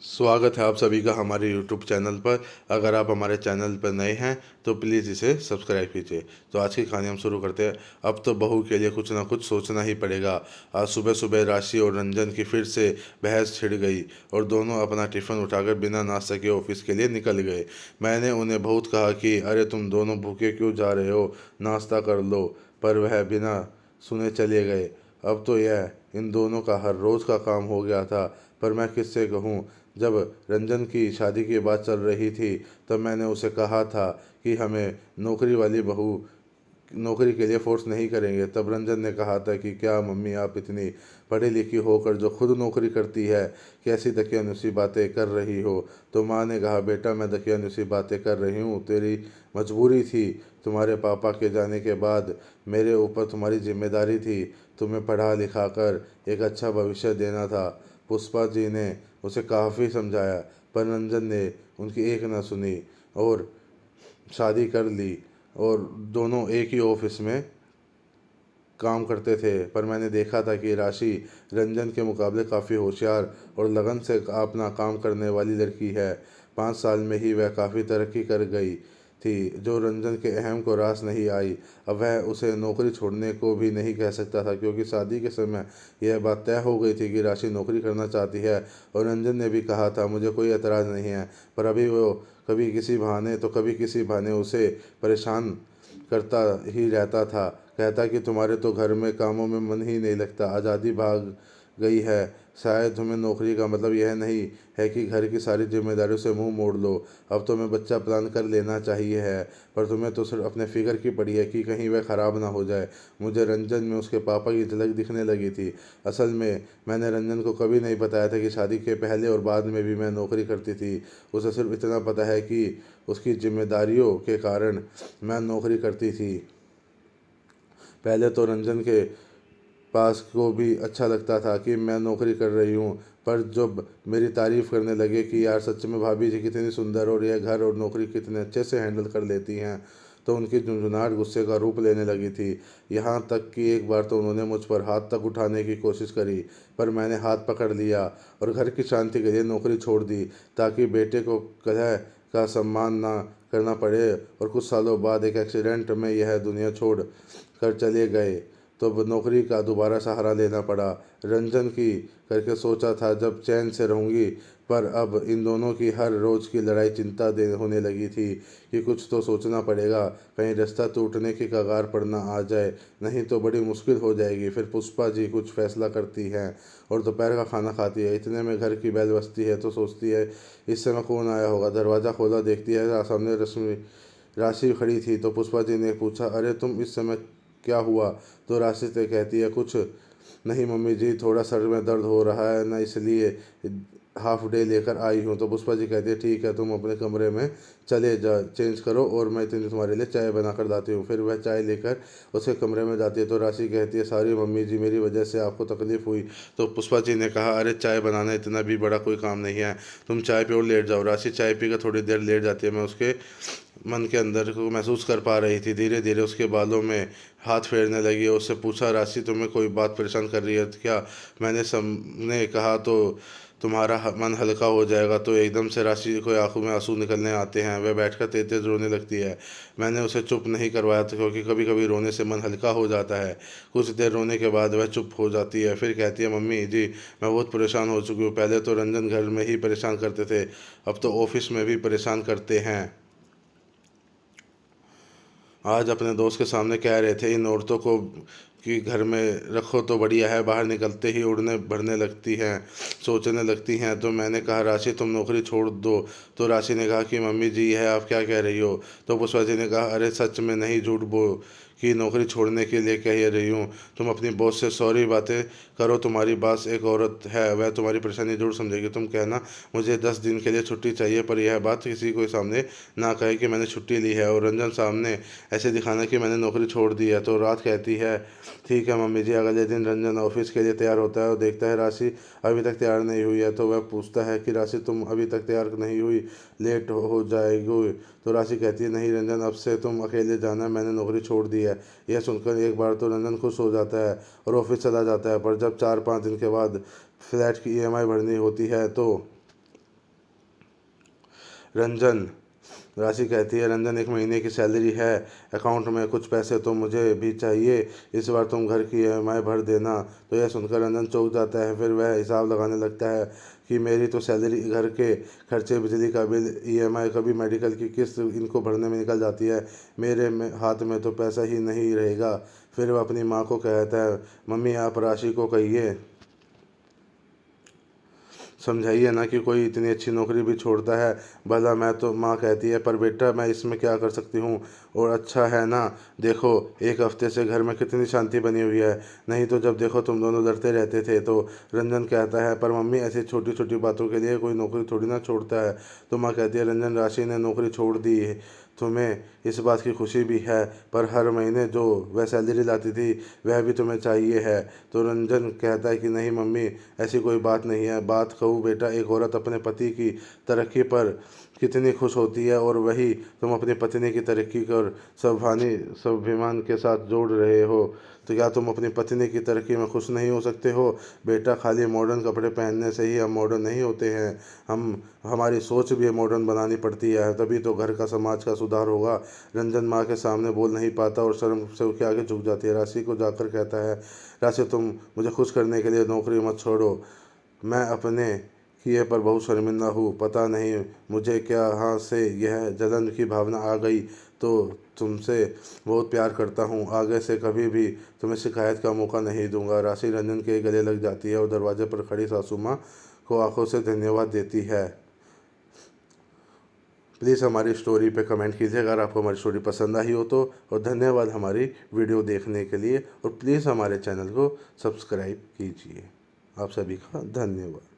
स्वागत है आप सभी का हमारे YouTube चैनल पर। अगर आप हमारे चैनल पर नए हैं तो प्लीज़ इसे सब्सक्राइब कीजिए। तो आज की कहानी हम शुरू करते हैं। अब तो बहू के लिए कुछ ना कुछ सोचना ही पड़ेगा। आज सुबह सुबह राशि और रंजन की फिर से बहस छिड़ गई और दोनों अपना टिफ़िन उठाकर बिना नाश्ते के ऑफिस के लिए निकल गए। मैंने उन्हें बहुत कहा कि अरे तुम दोनों भूखे क्यों जा रहे हो, नाश्ता कर लो, पर वह बिना सुने चले गए। अब तो यह इन दोनों का हर रोज़ का काम हो गया था, पर मैं किससे कहूँ। जब रंजन की शादी की बात चल रही थी तब मैंने उसे कहा था कि हमें नौकरी वाली बहू नौकरी के लिए फोर्स नहीं करेंगे। तब रंजन ने कहा था कि क्या मम्मी, आप इतनी पढ़ी लिखी होकर जो खुद नौकरी करती है कैसी दकियानुसी बातें कर रही हो। तो माँ ने कहा, बेटा मैं दकियानुसी बातें कर रही हूँ, तेरी मजबूरी थी। तुम्हारे पापा के जाने के बाद मेरे ऊपर तुम्हारी जिम्मेदारी थी, तुम्हें पढ़ा लिखा कर एक अच्छा भविष्य देना था। पुष्पा जी ने उसे काफ़ी समझाया, पर रंजन ने उनकी एक न सुनी और शादी कर ली। और दोनों एक ही ऑफिस में काम करते थे, पर मैंने देखा था कि राशि रंजन के मुकाबले काफ़ी होशियार और लगन से अपना काम करने वाली लड़की है। 5 साल में ही वह काफ़ी तरक्की कर गई थी, जो रंजन के अहम को रास नहीं आई। अब वह उसे नौकरी छोड़ने को भी नहीं कह सकता था, क्योंकि शादी के समय यह बात तय हो गई थी कि राशि नौकरी करना चाहती है। और रंजन ने भी कहा था, मुझे कोई एतराज़ नहीं है, पर अभी वो कभी किसी बहाने तो कभी किसी बहाने उसे परेशान करता ही रहता था। कहता कि तुम्हारे तो घर में कामों में मन ही नहीं लगता, आज़ादी भाग गई है। शायद तुम्हें नौकरी का मतलब यह नहीं है कि घर की सारी जिम्मेदारियों से मुंह मोड़ लो। अब तुम्हें बच्चा प्लान कर लेना चाहिए है, पर तुम्हें तो सिर्फ अपने फिक्र की पड़ी है कि कहीं वह ख़राब ना हो जाए। मुझे रंजन में उसके पापा की झलक दिखने लगी थी। असल में मैंने रंजन को कभी नहीं बताया था कि शादी के पहले और बाद में भी मैं नौकरी करती थी। उसे सिर्फ इतना पता है कि उसकी जिम्मेदारियों के कारण मैं नौकरी करती थी। पहले तो रंजन के पास को भी अच्छा लगता था कि मैं नौकरी कर रही हूँ, पर जब मेरी तारीफ़ करने लगे कि यार सच में भाभी जी कितनी सुंदर और यह घर और नौकरी कितने अच्छे से हैंडल कर लेती हैं, तो उनकी झुंझुनाहट गुस्से का रूप लेने लगी थी। यहाँ तक कि एक बार तो उन्होंने मुझ पर हाथ तक उठाने की कोशिश करी, पर मैंने हाथ पकड़ लिया और घर की शांति के लिए नौकरी छोड़ दी, ताकि बेटे को कलह का सम्मान ना करना पड़े। और कुछ सालों बाद एक एक्सीडेंट में यह दुनिया छोड़ कर चले गए, तो अब नौकरी का दोबारा सहारा लेना पड़ा। रंजन की करके सोचा था जब चैन से रहूँगी, पर अब इन दोनों की हर रोज़ की लड़ाई चिंता दे होने लगी थी कि कुछ तो सोचना पड़ेगा, कहीं रास्ता टूटने की कगार पर ना आ जाए, नहीं तो बड़ी मुश्किल हो जाएगी। फिर पुष्पा जी कुछ फैसला करती हैं और दोपहर का खाना खाती है। इतने में घर की बैल बजती है, तो सोचती है इस समय कौन आया होगा। दरवाज़ा खोला, देखती है सामने रश्मि राशि खड़ी थी। तो पुष्पा जी ने पूछा, अरे तुम इस समय, क्या हुआ। तो राशि से कहती है, कुछ नहीं मम्मी जी, थोड़ा सर में दर्द हो रहा है ना, इसलिए हाफ डे लेकर आई हूँ। तो पुष्पा जी कहती है, ठीक है, तुम अपने कमरे में चले जा, चेंज करो और मैं तुम्हारे लिए चाय बना कर लाती हूँ। फिर वह चाय लेकर उसके कमरे में जाती है। तो राशि कहती है, सॉरी मम्मी जी, मेरी वजह से आपको तकलीफ़ हुई। तो पुष्पा जी ने कहा, अरे चाय बनाना इतना भी बड़ा कोई काम नहीं है, तुम चाय पियो और लेट जाओ। राशि चाय पीकर थोड़ी देर लेट जाती है। मैं उसके मन के अंदर को महसूस कर पा रही थी। धीरे धीरे उसके बालों में हाथ फेरने लगी और उससे पूछा, राशि तुम्हें कोई बात परेशान कर रही है क्या। मैंने सबने कहा तो तुम्हारा मन हल्का हो जाएगा। तो एकदम से राशि को आंखों में आंसू निकलने आते हैं। वह बैठकर तेज तेज रोने लगती है। मैंने उसे चुप नहीं करवाया था, क्योंकि कभी कभी रोने से मन हल्का हो जाता है। कुछ देर रोने के बाद वह चुप हो जाती है। फिर कहती है, मम्मी जी मैं बहुत परेशान हो चुकी हूँ। पहले तो रंजन घर में ही परेशान करते थे, अब तो ऑफिस में भी परेशान करते हैं। आज अपने दोस्त के सामने कह रहे थे, इन औरतों को कि घर में रखो तो बढ़िया है, बाहर निकलते ही उड़ने भरने लगती हैं, सोचने लगती हैं। तो मैंने कहा, राशि तुम नौकरी छोड़ दो। तो राशि ने कहा कि मम्मी जी है, आप क्या कह रही हो। तो पुष्पा जी ने कहा, अरे सच में नहीं, झूठ बोल कि नौकरी छोड़ने के लिए कह रही हूँ। तुम अपनी बॉस से सॉरी बातें करो, तुम्हारी बॉस एक औरत है, वह तुम्हारी परेशानी जरूर समझेगी। तुम कहना मुझे 10 दिन के लिए छुट्टी चाहिए, पर यह बात किसी को सामने ना कहे कि मैंने छुट्टी ली है, और रंजन सामने ऐसे दिखाना कि मैंने नौकरी छोड़ दी है। तो रात कहती है, ठीक है मम्मी जी। अगले दिन रंजन ऑफिस के लिए तैयार होता है और देखता है राशि अभी तक तैयार नहीं हुई है। तो वह पूछता है कि राशि तुम अभी तक तैयार नहीं हुई, लेट हो जाएगी। तो राशि कहती है, नहीं रंजन, अब से तुम अकेले जाना, मैंने नौकरी छोड़ दी है। यह सुनकर एक बार तो रंजन खुश हो जाता है और ऑफिस चला जाता है, पर जब 4-5 दिन के बाद फ्लैट की ईएमआई भरनी होती है तो रंजन राशि कहती है, रंजन 1 महीने की सैलरी है, अकाउंट में कुछ पैसे तो मुझे भी चाहिए, इस बार तुम घर की ईएमआई भर देना। तो यह सुनकर रंजन चौंक जाता है। फिर वह हिसाब लगाने लगता है कि मेरी तो सैलरी, घर के खर्चे, बिजली का बिल, ईएमआई, कभी मेडिकल की किस्त, इनको भरने में निकल जाती है। मेरे में हाथ में तो पैसा ही नहीं रहेगा। फिर वह अपनी माँ को कहता है, मम्मी आप राशि को कहिए, समझाइए ना कि कोई इतनी अच्छी नौकरी भी छोड़ता है। भला मैं तो, माँ कहती है, पर बेटा मैं इसमें क्या कर सकती हूँ। और अच्छा है ना, देखो 1 हफ्ते से घर में कितनी शांति बनी हुई है, नहीं तो जब देखो तुम दोनों लड़ते रहते थे। तो रंजन कहता है, पर मम्मी ऐसी छोटी छोटी बातों के लिए कोई नौकरी थोड़ी ना छोड़ता है। तो माँ कहती है, रंजन राशि ने नौकरी छोड़ दी है, तुम्हें इस बात की खुशी भी है, पर हर महीने जो वह सैलरी लाती थी वह भी तुम्हें चाहिए है। तो रंजन कहता है कि नहीं मम्मी, ऐसी कोई बात नहीं है। बात कहूँ बेटा, एक औरत अपने पति की तरक्की पर कितनी खुश होती है, और वही तुम अपनी पत्नी की तरक्की कर स्वाभिमान के साथ जोड़ रहे हो। तो क्या तुम अपनी पत्नी की तरक्की में खुश नहीं हो सकते हो? बेटा, खाली मॉडर्न कपड़े पहनने से ही हम मॉडर्न नहीं होते हैं, हमारी सोच भी मॉडर्न बनानी पड़ती है, तभी तो घर का, समाज का सुधार होगा। रंजन माँ के सामने बोल नहीं पाता और शर्म से उसके आगे झुक जाती है। राशि को जाकर कहता है, राशि तुम मुझे खुश करने के लिए नौकरी मत छोड़ो, मैं अपने किए पर बहुत शर्मिंदा हूँ। पता नहीं मुझे क्या हाँ से यह जलन की भावना आ गई। तो तुमसे बहुत प्यार करता हूँ, आगे से कभी भी तुम्हें शिकायत का मौका नहीं दूंगा। राशि रंजन के गले लग जाती है और दरवाजे पर खड़ी सासू माँ को आंखों से धन्यवाद देती है। प्लीज़ हमारी स्टोरी पे कमेंट कीजिए अगर आपको हमारी स्टोरी पसंद आई हो तो। और धन्यवाद हमारी वीडियो देखने के लिए, और प्लीज़ हमारे चैनल को सब्सक्राइब कीजिए। आप सभी का धन्यवाद।